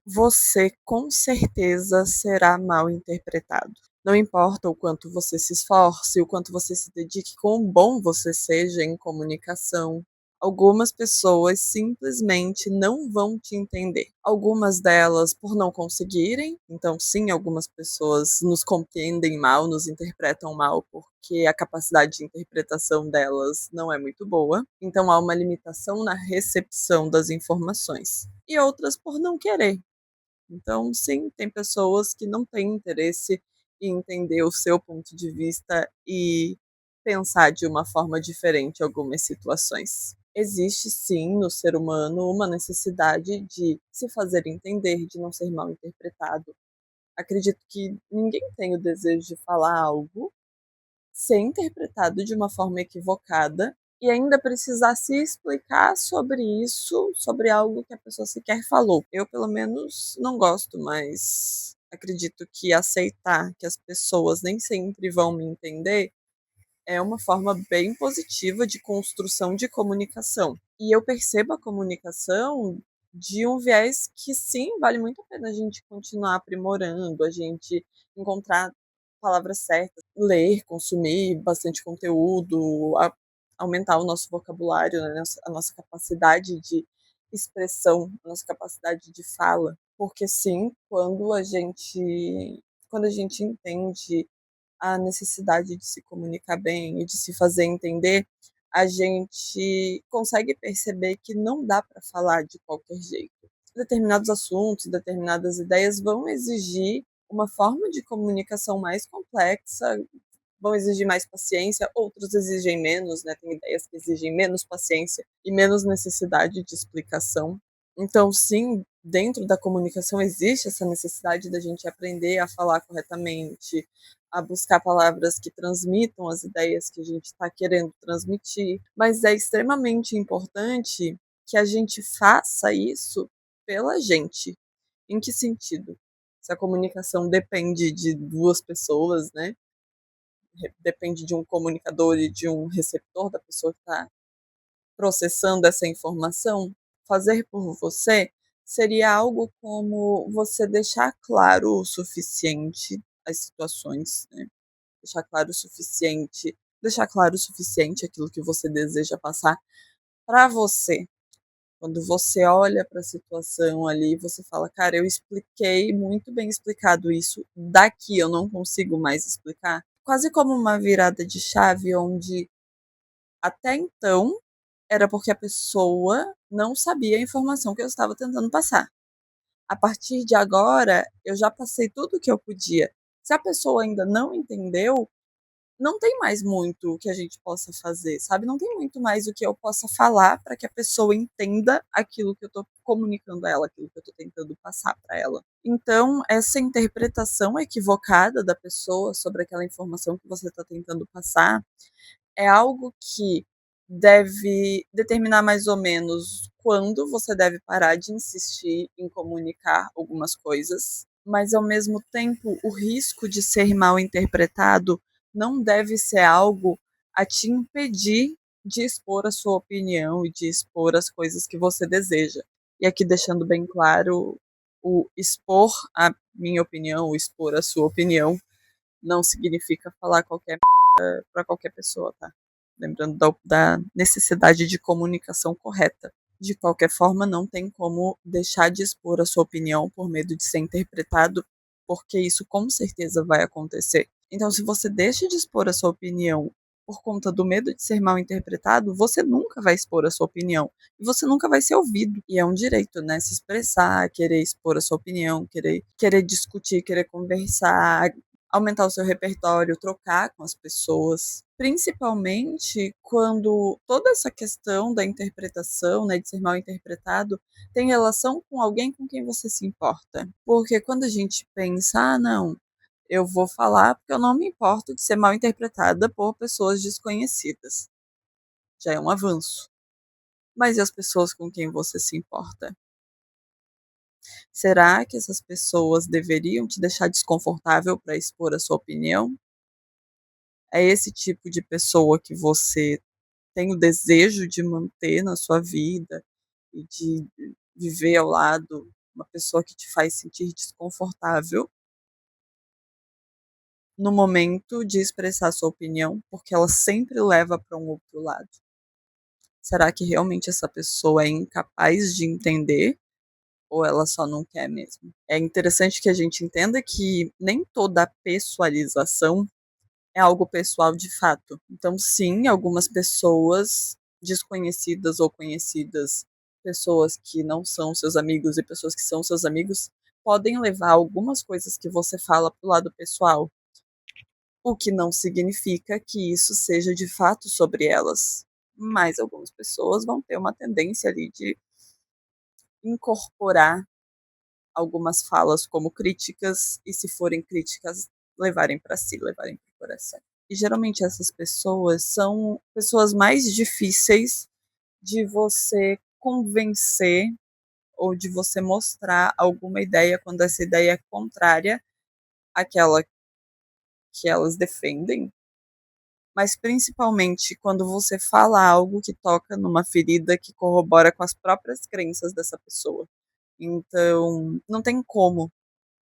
você com certeza será mal interpretado. Não importa o quanto você se esforce, o quanto você se dedique, quão bom você seja em comunicação, algumas pessoas simplesmente não vão te entender. Algumas delas por não conseguirem, então sim, algumas pessoas nos compreendem mal, nos interpretam mal, porque a capacidade de interpretação delas não é muito boa. Então há uma limitação na recepção das informações. E outras por não querer. Então, sim, tem pessoas que não têm interesse em entender o seu ponto de vista e pensar de uma forma diferente algumas situações. Existe sim no ser humano uma necessidade de se fazer entender, de não ser mal interpretado. Acredito que ninguém tem o desejo de falar algo, ser interpretado de uma forma equivocada e ainda precisar se explicar sobre isso, sobre algo que a pessoa sequer falou. Eu, pelo menos, não gosto, mas acredito que aceitar que as pessoas nem sempre vão me entender é uma forma bem positiva de construção de comunicação. E eu percebo a comunicação de um viés que sim, vale muito a pena a gente continuar aprimorando, a gente encontrar palavras certas, ler, consumir bastante conteúdo, aumentar o nosso vocabulário, né, a nossa capacidade de expressão, a nossa capacidade de fala. Porque sim, quando a gente entende a necessidade de se comunicar bem e de se fazer entender, a gente consegue perceber que não dá para falar de qualquer jeito. Determinados assuntos, determinadas ideias vão exigir uma forma de comunicação mais complexa, vão exigir mais paciência, outros exigem menos, né? Tem ideias que exigem menos paciência e menos necessidade de explicação. Então, sim, dentro da comunicação existe essa necessidade da gente aprender a falar corretamente, a buscar palavras que transmitam as ideias que a gente está querendo transmitir, mas é extremamente importante que a gente faça isso pela gente. Em que sentido? Se a comunicação depende de duas pessoas, né? Depende de um comunicador e de um receptor, da pessoa que está processando essa informação, fazer por você seria algo como você deixar claro o suficiente as situações, né? Deixar claro o suficiente aquilo que você deseja passar para você. Quando você olha para a situação ali, você fala, cara, eu expliquei muito bem explicado isso, daqui eu não consigo mais explicar. Quase como uma virada de chave onde até então era porque a pessoa não sabia a informação que eu estava tentando passar. A partir de agora, eu já passei tudo o que eu podia. Se a pessoa ainda não entendeu, não tem mais muito o que a gente possa fazer, sabe? Não tem muito mais o que eu possa falar para que a pessoa entenda aquilo que eu estou comunicando a ela, aquilo que eu estou tentando passar para ela. Então, essa interpretação equivocada da pessoa sobre aquela informação que você está tentando passar é algo que deve determinar mais ou menos quando você deve parar de insistir em comunicar algumas coisas, mas ao mesmo tempo o risco de ser mal interpretado não deve ser algo a te impedir de expor a sua opinião e de expor as coisas que você deseja. E aqui deixando bem claro, o expor a minha opinião, o expor a sua opinião, não significa falar qualquer para qualquer pessoa, tá? Lembrando da necessidade de comunicação correta. De qualquer forma, não tem como deixar de expor a sua opinião por medo de ser interpretado, porque isso com certeza vai acontecer. Então, se você deixa de expor a sua opinião por conta do medo de ser mal interpretado, você nunca vai expor a sua opinião e você nunca vai ser ouvido. E é um direito, né? Se expressar, querer expor a sua opinião, querer discutir, querer conversar, aumentar o seu repertório, trocar com as pessoas, principalmente quando toda essa questão da interpretação, né, de ser mal interpretado, tem relação com alguém com quem você se importa. Porque quando a gente pensa, ah, não, eu vou falar porque eu não me importo de ser mal interpretada por pessoas desconhecidas. Já é um avanço. Mas e as pessoas com quem você se importa? Será que essas pessoas deveriam te deixar desconfortável para expor a sua opinião? É esse tipo de pessoa que você tem o desejo de manter na sua vida e de viver ao lado uma pessoa que te faz sentir desconfortável no momento de expressar sua opinião, porque ela sempre leva para um outro lado. Será que realmente essa pessoa é incapaz de entender ou ela só não quer mesmo? É interessante que a gente entenda que nem toda pessoalização é algo pessoal de fato. Então, sim, algumas pessoas desconhecidas ou conhecidas, pessoas que não são seus amigos e pessoas que são seus amigos, podem levar algumas coisas que você fala para o lado pessoal, o que não significa que isso seja de fato sobre elas. Mas algumas pessoas vão ter uma tendência ali de incorporar algumas falas como críticas e, se forem críticas, levarem para si, levarem para o coração. E geralmente essas pessoas são pessoas mais difíceis de você convencer ou de você mostrar alguma ideia quando essa ideia é contrária àquela que elas defendem, mas principalmente quando você fala algo que toca numa ferida que corrobora com as próprias crenças dessa pessoa. Então, não tem como,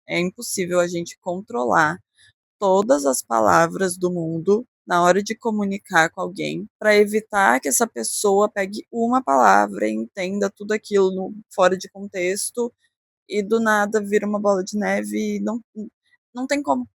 é impossível a gente controlar todas as palavras do mundo na hora de comunicar com alguém, para evitar que essa pessoa pegue uma palavra e entenda tudo aquilo fora de contexto e do nada vira uma bola de neve e não tem como.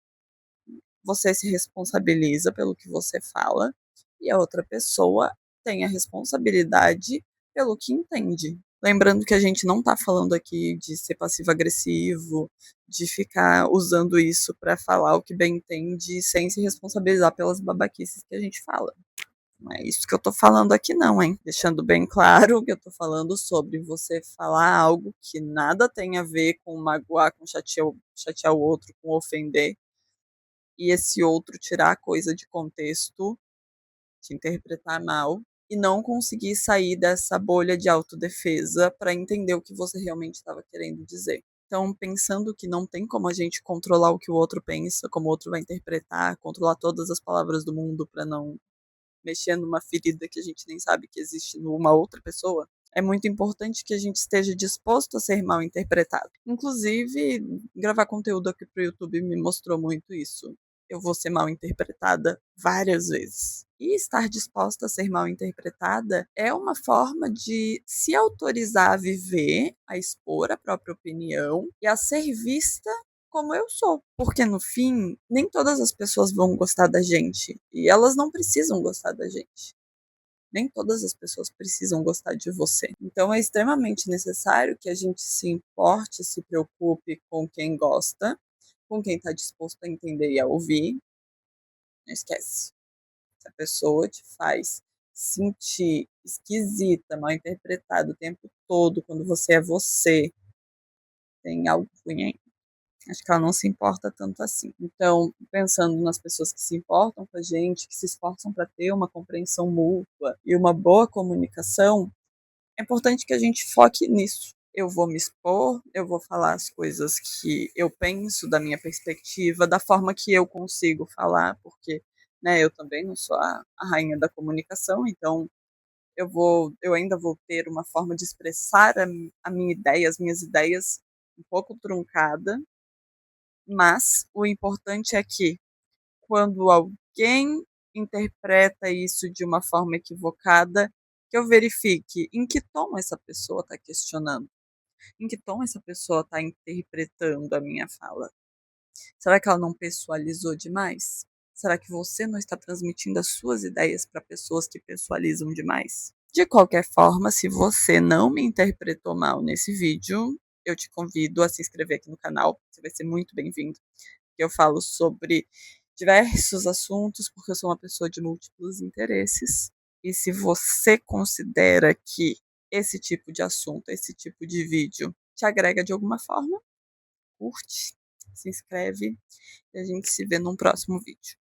Você se responsabiliza pelo que você fala e a outra pessoa tem a responsabilidade pelo que entende. Lembrando que a gente não tá falando aqui de ser passivo-agressivo, de ficar usando isso para falar o que bem entende sem se responsabilizar pelas babaquices que a gente fala. Não é isso que eu tô falando aqui não, hein? Deixando bem claro que eu tô falando sobre você falar algo que nada tem a ver com magoar, com chatear o outro, com ofender, e esse outro tirar a coisa de contexto, te interpretar mal e não conseguir sair dessa bolha de autodefesa para entender o que você realmente estava querendo dizer. Então, pensando que não tem como a gente controlar o que o outro pensa, como o outro vai interpretar, controlar todas as palavras do mundo para não mexer numa ferida que a gente nem sabe que existe numa outra pessoa, é muito importante que a gente esteja disposto a ser mal interpretado. Inclusive, gravar conteúdo aqui pro YouTube me mostrou muito isso. Eu vou ser mal interpretada várias vezes. E estar disposta a ser mal interpretada é uma forma de se autorizar a viver, a expor a própria opinião e a ser vista como eu sou. Porque no fim, nem todas as pessoas vão gostar da gente. E elas não precisam gostar da gente. Nem todas as pessoas precisam gostar de você. Então é extremamente necessário que a gente se importe, se preocupe com quem gosta, com quem está disposto a entender e a ouvir. Não esquece. Se a pessoa te faz sentir esquisita, mal interpretada o tempo todo, quando você, tem algo ruim aí. Acho que ela não se importa tanto assim. Então, pensando nas pessoas que se importam com a gente, que se esforçam para ter uma compreensão mútua e uma boa comunicação, é importante que a gente foque nisso. Eu vou me expor, eu vou falar as coisas que eu penso da minha perspectiva, da forma que eu consigo falar, porque, né, eu também não sou a rainha da comunicação, então eu ainda vou ter uma forma de expressar a minha ideia, as minhas ideias um pouco truncada, mas o importante é que quando alguém interpreta isso de uma forma equivocada, que eu verifique em que tom essa pessoa está questionando, em que tom essa pessoa está interpretando a minha fala. Será que ela não pessoalizou demais? Será que você não está transmitindo as suas ideias para pessoas que pessoalizam demais? De qualquer forma, se você não me interpretou mal nesse vídeo, eu te convido a se inscrever aqui no canal, você vai ser muito bem-vindo. Eu falo sobre diversos assuntos, porque eu sou uma pessoa de múltiplos interesses. E se você considera que esse tipo de assunto, esse tipo de vídeo te agrega de alguma forma, curte, se inscreve e a gente se vê num próximo vídeo.